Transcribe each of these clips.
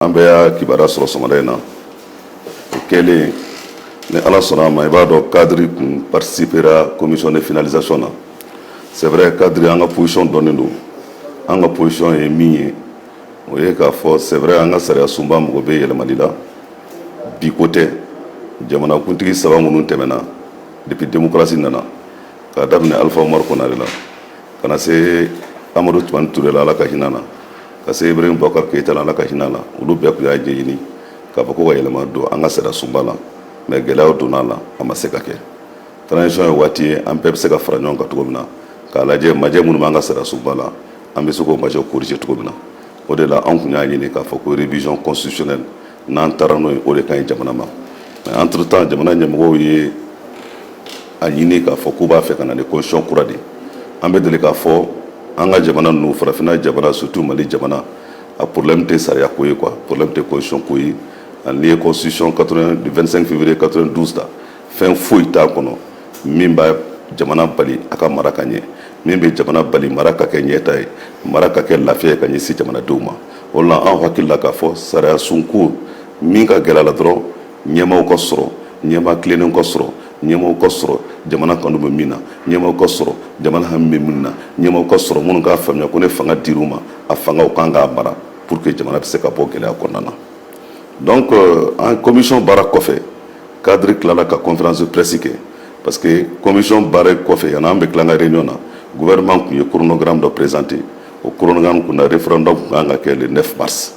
An bɛ y'a kibaruya sɔrɔ sɔgɔmada in na o kɛlen ni ala sɔnna a ma i b'a dɔn cadre kun participera commission de finalisation na c'est vrai cadre an ka position dɔnnen don an ka position ye min ye o ye k'a fɔ c'est vrai an ka sariya sunba mɔgɔ bɛ yɛlɛmali la bi ko tɛ jamanakuntigi saba minnu tɛmɛna depuis démocratie nana k'a daminɛ Alpha Umaru Konare la ka na se Amadu Tumani Ture la ala ka hinɛ na ka se Ibrahim Boubacar Keïta la ala ka hinɛ na olu bɛɛ tun y'a ɲɛɲini k'a fɔ ko ka yɛlɛma don an ka sariya sunba la mais gɛlɛyaw donna la a ma se ka kɛ transition ye waati ye an bɛɛ bɛ se ka fara ɲɔgɔn kan cogo min na k'a lajɛ majɛ minnu b'an ka sariya sunba la an bɛ se k'o majɛw corriger cogo min na o de la an tun y'a ɲini k'a fɔ ko révision constitutionnelle n'an taara n'o ye o de ka ɲi jamana ma mais entre temps jamana ɲɛmɔgɔw ye a ɲini k'a fɔ k'u b'a fɛ ka na ni constitution kura de an bɛ deli k'a fɔ an ka jamana ninnu farafinna jamana surtout Mali jamana a problème tɛ sariya ko ye quoi problème tɛ constitution ko ye n'i ye constitution 25 février 92 ta fɛn foyi t'a kɔnɔ min b'a jamana bali a ka mara ka ɲɛ min bɛ jamana bali mara ka kɛ ɲɛta ye mara ka kɛ lafiya ye ka ɲɛsin jamanadenw ma o la an hakili la k'a fɔ sariya sunko min ka gɛlɛ la dɔrɔn ɲɛmaaw ka sɔrɔ ɲɛmaa tilennenw ka sɔrɔ ɲɛmaaw ka sɔrɔ jamana kanu bɛ min na ɲɛmaaw ka sɔrɔ jamana hami bɛ min na ɲɛmaaw ka sɔrɔ minnu k'a faamuya ko ne fanga dir'u ma a fangaw kan k'a mara pour que jamana bɛ se ka bɔ gɛlɛya kɔnɔna na donc en commission baara kɔfɛ cadre tilala ka conférence de presse kɛ parce que commission baara kɔfɛ yanni an bɛ tila an ka réunion na gouvernement tun ye chronogramme dɔ présenté o chronogramme kun na référendum kun kan ka kɛ le 9 mars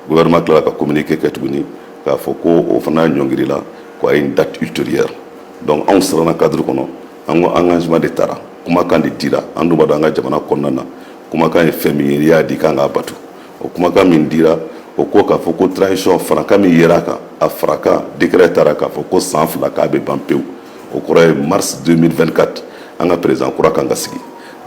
gouvernement tilala ka communiqué kɛ tuguni k'a fɔ ko o fana ɲɔngiri la ko a ye une date ultérieure donc anw siranna cadre kɔnɔ an ko engagement de taara kumakan de dira an dun b'a dɔn an ka jamana kɔnɔna na kumakan ye fɛn min ye n'i y'a di kan k'a batu o kumakan min dira o ko k'a fɔ ko transition farankan min yera kan a farakan décret taara k'a fɔ ko san 2 k'a bɛ ban pewu o kɔrɔ ye mars 2024 an ka président kura kan ka sigi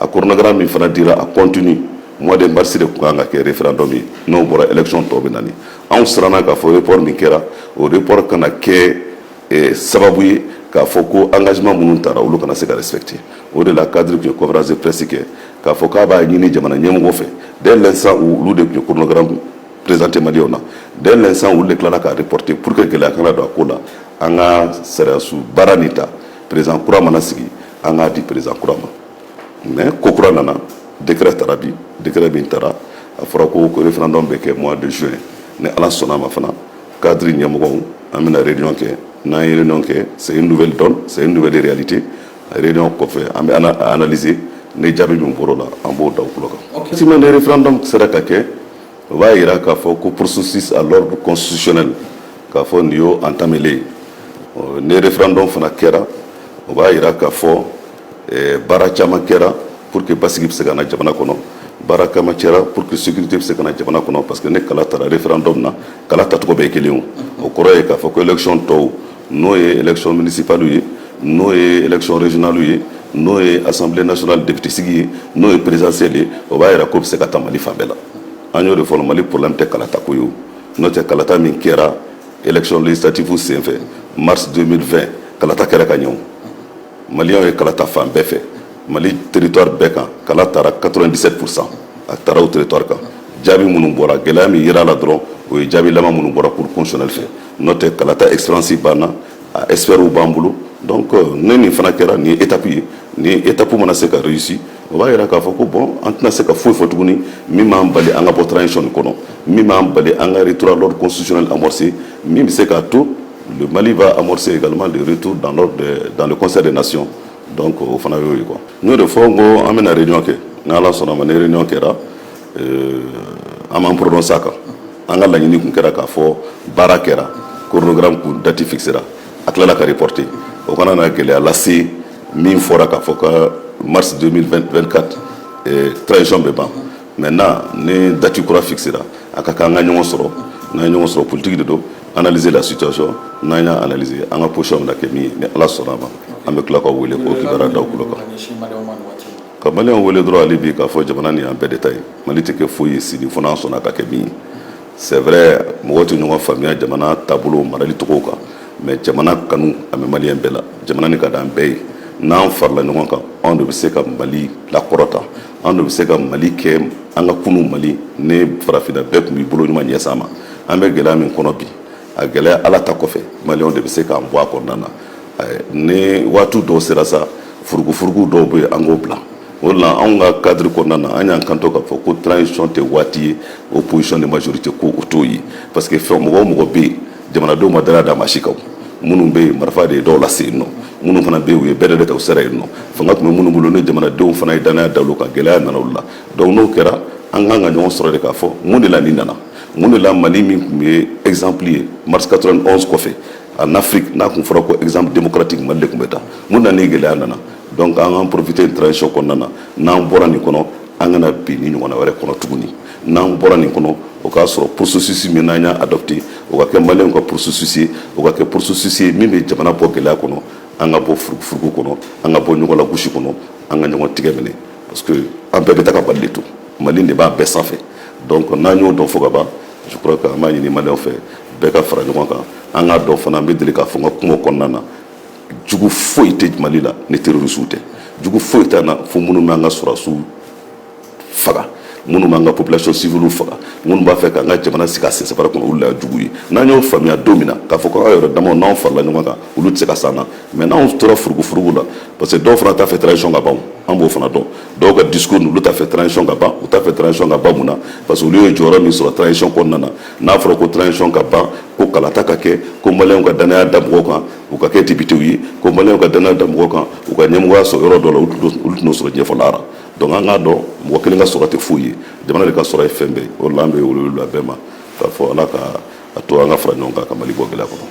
a chronogramme min fana dira a continue mois de mars de tun kan ka kɛ référendum ye n'o bɔra élection tɔw bɛ nani anw siranna k'a fɔ report min kɛra o report kana kɛ sababu ye k'a fɔ ko engagement minnu taara olu kana se ka respecter o de la cadre tun ye conférence de presse kɛ k'a fɔ k'a b'a ɲini jamana ɲɛmɔgɔ fɛ dès l'instant où olu de tun ye chronogramme présenté maliyɛnw na dès l'instant où olu de tilala ka reporter pour que gɛlɛya kana don a ko la an ka sariyasu baara nin ta président kura mana sigi an k'a di président kura ma mais ko kura nana décret taara bi décret min taara a fɔra ko référendum bɛ kɛ mois de juin ni ala sɔnna a ma fana cadre ɲɛmɔgɔw an bɛna réunion kɛ n'an ye réunion kɛ c'est une nouvelle donne c'est une nouvelle réalité réunion kɔfɛ an bɛ analyser ni jaabi min bɔr'o la an b'o da u tulo kan si ni référendum sera ka kɛ o b'a yira k'a fɔ ko processus à l'ordre constitutionnel k'a fɔ nin y'o entamé ni référendum fana kɛra o b'a yira k'a fɔ baara caman kɛra pour que basigi bɛ se ka na jamana kɔnɔ baara caman kɛra pour que sécurité bɛ se ka na jamana kɔnɔ parce que ne kala taara référendum na kala tacogo bɛɛ ye kelen o kɔrɔ ye k'a fɔ ko élection tɔw n'o ye élection municipale ye n'o ye élection régionale ye n'o ye assemblée nationale député sigi ye n'o ye présidentielle ye o b'a yira ko bɛ se ka taa Mali fan bɛɛ la an y'o de fɔ Mali problème tɛ kalata ko ye n'o tɛ kalata min kɛra élection législative senfɛ mars 2020 kalata kɛra ka ɲɛ o maliyɛnw ye kalata fan bɛɛ fɛ Mali territoire bɛɛ kan kala taara 97% a taara o territoire kan jaabi minnu bɔra gɛlɛya min yera la dɔrɔn o ye jaabi laban minnu bɔra cour constitutionnelle fɛ n'o tɛ kalata expérience banna a experts b'an bolo donc ne nin fana kɛra nin ye étape ye ni étape mana se ka réussir o b'a yira k'a fɔ ko bon an tɛna se ka foyi fɔ tuguni min b'an bali an ka bɔ transition nin kɔnɔ min b'an bali an ka retour à l'ordre constitutionnel amorcé min bɛ se k'a to le Mali va amorcer également le retour dans le Conseil des Nations donc o fana y'o ye quoi n'o de fɔ n ko an bɛna réunion kɛ ni ala sɔnna ma ni réunion kɛra an b'an prononcer a kan an ka laɲini kun kɛra k'a fɔ baara kɛra chronogramme kun date fixera a tilala ka reporter o kana na gɛlɛya lase min fɔra k'a fɔ ka mars 2024 transition bɛ ban maintenant ni date kura fixera a ka kan an ka ɲɔgɔn sɔrɔ n'an ye ɲɔgɔn sɔrɔ politique de don analyser la situation n'an y'a analyser an ka position bɛna kɛ min ye ni ala sɔnna a ma an bɛ tila k'aw wele k'o kibaruya da u tulo kan ka maliyɛnw wele dɔrɔn hali bi k'a fɔ jamana nin y'an bɛɛ de ta ye Mali tɛ kɛ foyi ye sini fo n'an sɔnna ka kɛ min ye c'est vrai mɔgɔw tɛ ɲɔgɔn faamuya jamana taabolo marali tɔgɔw kan mais jamana kanu a bɛ maliyɛn bɛɛ la jamana nin ka d'an bɛɛ ye n'an farala ɲɔgɔn kan anw de bɛ se ka Mali lakɔrɔta anw de bɛ se ka Mali kɛ an ka kunu Mali ni farafinna bɛɛ tun b'i bolo ɲuman ɲɛsan ma an bɛ gɛlɛya min kɔnɔ bi a gɛlɛya ala ta kɔfɛ maliyɛnw de bɛ se k'an bɔ a kɔnɔna na ni waati dɔw sera sa furugufurugu dɔw bɛ yen an k'o bila o de la anw ka cadre kɔnɔna na an y'an kanto k'a fɔ ko transition tɛ waati ye opposition de majorité ko o t'o ye parce que fɛn mɔgɔ o mɔgɔ bɛ yen jamanadenw ma dara d'a ma si kan minnu bɛ yen marifa de ye dɔw lase yen nɔ minnu fana bɛ yen u ye bɛɛ de ta u sera yen nɔ fanga tun bɛ minnu bolo ni jamanadenw fana ye danaya da olu kan gɛlɛya nana olu la donc n'o kɛra an kan ka ɲɔgɔn sɔrɔ de k'a fɔ mun de la nin nana mun de la mali min tun ye exemple ye mars 91 kɔfɛ en Afrique n'a kun fɔra ko exemple démocratique mali de tun bɛ taa mun na ni gɛlɛya nana donc an k'an profiter ni transition kɔnɔna na n'an bɔra nin kɔnɔ an kana bin ni ɲɔgɔnna wɛrɛ kɔnɔ tuguni n'an bɔra nin kɔnɔ o k'a sɔrɔ processus min n'an y'a adopté o ka kɛ maliyɛnw ka processus ye o ka kɛ processus ye min bɛ jamana bɔ gɛlɛya kɔnɔ an ka bɔ furugufurugu kɔnɔ an ka bɔ ɲɔgɔn lagosi kɔnɔ an ka ɲɔgɔn tigɛ minɛ parce que an bɛɛ bɛ taa ka mali de to mali de b'a bɛɛ sanfɛ donc n'an y'o dɔn fo ka ban je crois que an b'a ɲini maliyɛnw fɛ bɛɛ ka fara ɲɔgɔn kan an k'a dɔn fana an bɛ deli k'a fɔ n ka kuma kɔnɔna na jugu foyi tɛ mali la ni terrorisiw tɛ jugu foyi tɛ na fo minnu b'an ka sɔrɔdasiw faga minnu b'an ka population civile faga minnu b'a fɛ k'an ka jamana sigi a sensɛbara kɔnɔ olu la ye jugu ye n'an y'o faamuya don min na k'a fɔ ko aw yɛrɛ damaw n'anw farala ɲɔgɔn kan olu tɛ se ka s'an na mais n'anw tora furugufurugu la parce que dɔw fana t'a fɛ transition ka ban an b'o fana dɔn dɔw ka discours olu t'a fɛ transition ka ban u t'a fɛ transition ka ban mun na parce que olu ye jɔyɔrɔ min sɔrɔ transition kɔnɔna na n'a fɔra ko transition ka ban ko kalata ka kɛ ko maliyɛnw ka danaya da mɔgɔw kan u ka kɛ députéw ye ko maliyɛnw ka danaya da mɔgɔw kan u ka ɲɛmɔgɔya sɔrɔ yɔrɔ dɔ la olu tɛn'o sɔrɔ ɲɛfɔla ra donc an k'a dɔn mɔgɔ kelen ka sɔrɔ tɛ foyi ye jamana de ka sɔrɔ ye fɛn bɛɛ o de la an bɛ wele a bɛɛ ma k'a fɔ ala ka a to an ka fara ɲɔgɔn kan ka mali bɔ gɛlɛya kɔnɔ.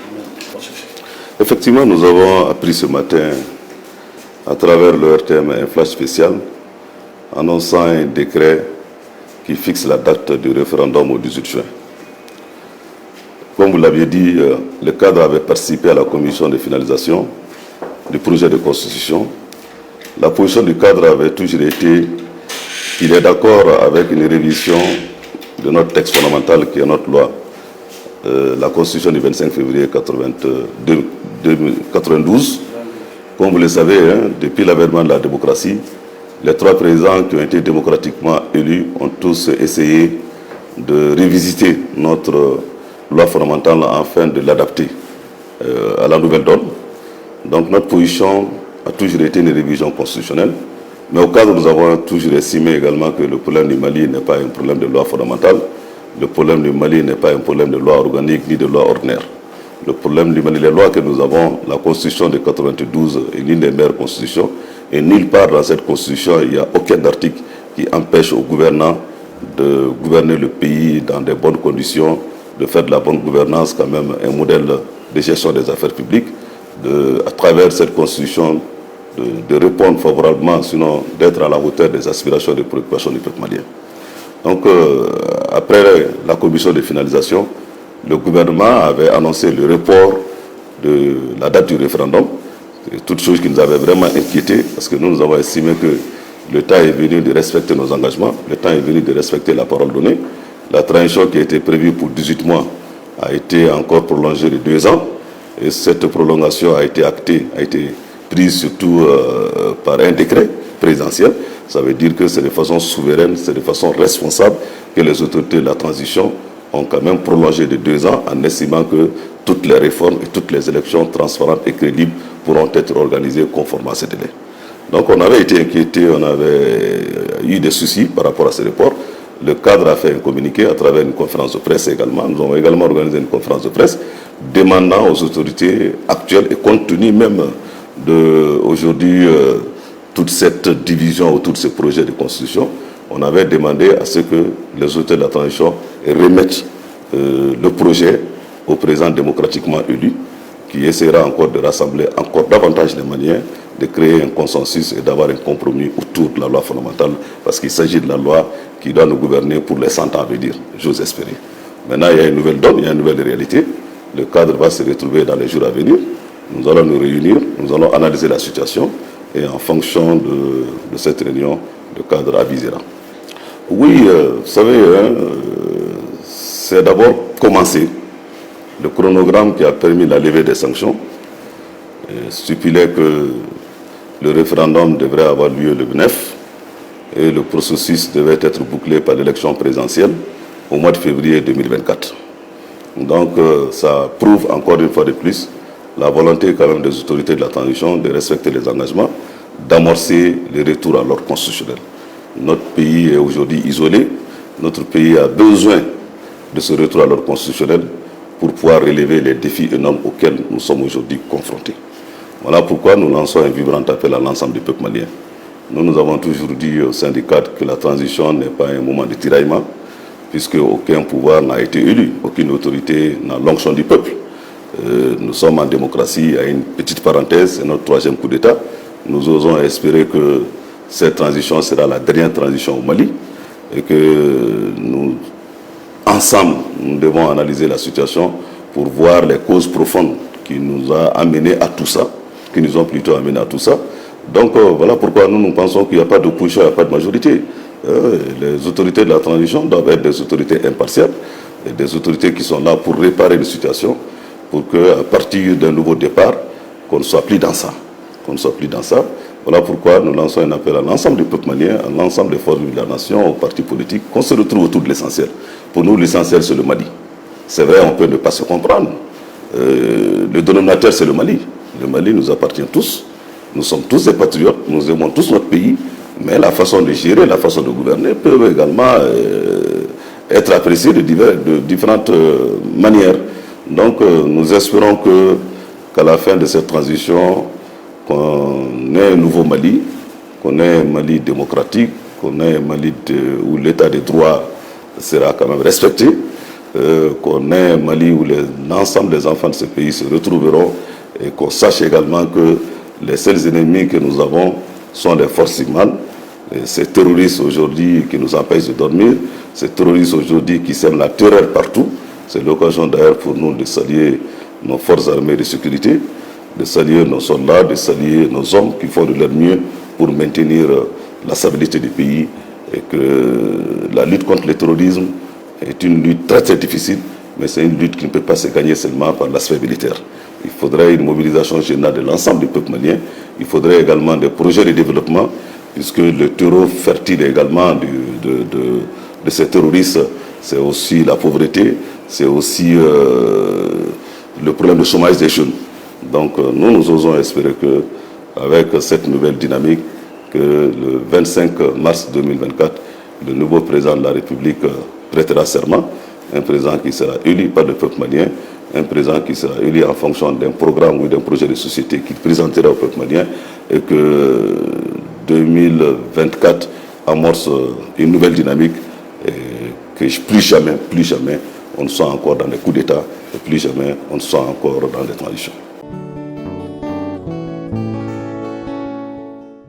Effectivement, nous avons appris ce matin à travers le RTM un flash spécial annonçant un décret qui fixe la date du référendum au 18 juin. Comme vous l'aviez dit, le cadre avait participé à la commission de finalisation du projet de constitution. La position du cadre avait toujours été qu'il est d'accord avec une révision de notre texte fondamental qui est notre loi, la constitution du 25 février 1992. Comme vous le savez, depuis l'avènement de la démocratie, les trois présidents qui ont été démocratiquement élus ont tous essayé de revisiter notre loi fondamentale afin de l'adapter à la nouvelle donne. Donc notre position a toujours été une révision constitutionnelle. Mais au cadre, nous avons toujours estimé également que le problème du Mali n'est pas un problème de loi fondamentale. Le problème du Mali n'est pas un problème de loi organique ni de loi ordinaire. Le problème du Mali, les lois que nous avons, la constitution de 92 est l'une des meilleures constitutions. Et nulle part dans cette constitution, il n'y a aucun article qui empêche aux gouvernants de gouverner le pays dans de bonnes conditions, de faire de la bonne gouvernance, quand même un modèle de gestion des affaires publiques, à travers cette constitution, de répondre favorablement, sinon d'être à la hauteur des aspirations et des préoccupations du peuple malien. Donc, après la commission de finalisation, le gouvernement avait annoncé le report de la date du référendum. C'est toute chose qui nous avait vraiment inquiétés, parce que nous avons estimé que le temps est venu de respecter nos engagements, le temps est venu de respecter la parole donnée. La transition qui a été prévue pour 18 mois a été encore prolongée de 2 ans, et cette prolongation a été actée, a été prise surtout par un décret présidentiel. Ça veut dire que c'est de façon souveraine, c'est de façon responsable que les autorités de la transition ont quand même prolongé de 2 ans en estimant que toutes les réformes et toutes les élections transparentes et crédibles pourront être organisées conformément à ces délais. Donc on avait été inquiétés, on avait eu des soucis par rapport à ce report. Le cadre a fait un communiqué à travers une conférence de presse également. Nous avons également organisé une conférence de presse demandant aux autorités actuelles, et compte tenu même d'aujourd'hui toute cette division autour de ce projet de constitution, on avait demandé à ce que les autorités de la transition remettent le projet au président démocratiquement élu, qui essaiera encore de rassembler encore davantage les Maliens, de créer un consensus et d'avoir un compromis autour de la loi fondamentale, parce qu'il s'agit de la loi qui doit nous gouverner pour les 100 ans à venir, j'ose espérer. Maintenant, il y a une nouvelle donne, il y a une nouvelle réalité. Le cadre va se retrouver dans les jours à venir. Nous allons nous réunir, nous allons analyser la situation, et en fonction de cette réunion, le cadre avisera. Oui, vous savez, c'est d'abord commencer. Le chronogramme qui a permis la levée des sanctions stipulait que le référendum devrait avoir lieu le 9 et le processus devait être bouclé par l'élection présidentielle au mois de février 2024. Donc ça prouve encore une fois de plus la volonté quand même des autorités de la transition de respecter les engagements, d'amorcer le retour à l'ordre constitutionnel. Notre pays est aujourd'hui isolé, notre pays a besoin de ce retour à l'ordre constitutionnel pour pouvoir relever les défis énormes auxquels nous sommes aujourd'hui confrontés. Voilà pourquoi nous lançons un vibrant appel à l'ensemble du peuple malien. Nous avons toujours dit au syndicat que la transition n'est pas un moment de tiraillement, puisque aucun pouvoir n'a été élu, aucune autorité n'a l'onction du peuple. Nous sommes en démocratie, il y a une petite parenthèse, c'est notre troisième coup d'État. Nous osons espérer que cette transition sera la dernière transition au Mali et que nous, ensemble, nous devons analyser la situation pour voir les causes profondes qui nous ont amenés à tout ça, qui nous ont plutôt amenés à tout ça. Donc voilà pourquoi nous pensons qu'il n'y a pas d'opposition, il n'y a pas de majorité. Les autorités de la transition doivent être des autorités impartiales, et des autorités qui sont là pour réparer les situations, pour qu'à partir d'un nouveau départ, qu'on ne soit plus dans ça. Qu'on ne soit plus dans ça. Voilà pourquoi nous lançons un appel à l'ensemble du peuple malien, à l'ensemble des forces de la nation, aux partis politiques, qu'on se retrouve autour de l'essentiel. Pour nous, l'essentiel, c'est le Mali. C'est vrai, on peut ne pas se comprendre. Le dénominateur, c'est le Mali. Le Mali nous appartient tous. Nous sommes tous des patriotes, nous aimons tous notre pays, mais la façon de gérer, la façon de gouverner peut également être appréciée de différentes manières. Donc nous espérons qu'à la fin de cette transition, qu'on ait un nouveau Mali, qu'on ait un Mali démocratique, qu'on ait un Mali où l'état des droits sera quand même respecté, qu'on ait un Mali où l'ensemble des enfants de ce pays se retrouveront et qu'on sache également que les seuls ennemis que nous avons sont les forces humaines. Ces terroristes aujourd'hui qui nous empêchent de dormir, ces terroristes aujourd'hui qui sèment la terreur partout. C'est l'occasion d'ailleurs pour nous de saluer nos forces armées de sécurité, de saluer nos soldats, de saluer nos hommes qui font de leur mieux pour maintenir la stabilité du pays, et que la lutte contre le terrorisme est une lutte très très difficile, mais c'est une lutte qui ne peut pas se gagner seulement par l'aspect militaire. Il faudrait une mobilisation générale de l'ensemble du peuple malien. Il faudrait également des projets de développement, puisque le terreau fertile également de ces terroristes, c'est aussi la pauvreté, c'est aussi le problème de chômage des jeunes. Donc nous osons espérer qu'avec cette nouvelle dynamique, que le 25 mars 2024, le nouveau président de la République prêtera serment, un président qui sera élu par le peuple malien, un président qui sera élu en fonction d'un programme ou d'un projet de société qu'il présentera au peuple malien, et que 2024 amorce une nouvelle dynamique, et que plus jamais on ne soit encore dans des coups d'État, et plus jamais on ne soit encore dans des transitions.